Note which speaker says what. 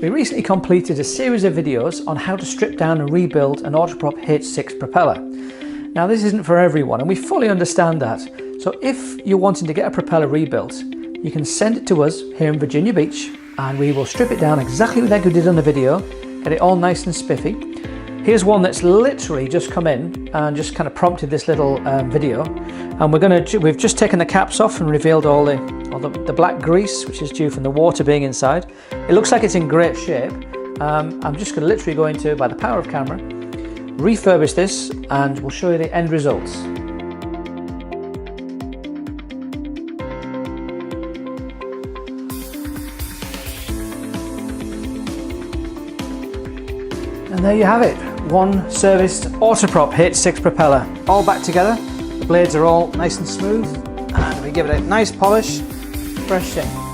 Speaker 1: We recently completed a series of videos on how to strip down and rebuild an Autoprop H6 propeller. Now this isn't for everyone and we fully understand that. So if you're wanting to get a propeller rebuilt, you can send it to us here in Virginia Beach and we will strip it down exactly like we did on the video, get it all nice and spiffy. Here's one that's literally just come in and just kind of prompted this little video. And we've just taken the caps off and revealed all the black grease, which is due from the water being inside. It looks like it's in great shape. I'm just going to literally go into, by the power of camera, refurbish this and we'll show you the end results. And there you have it, one serviced Autoprop H6 propeller, all back together. The blades are all nice and smooth, and we give it a nice polish, fresh thing.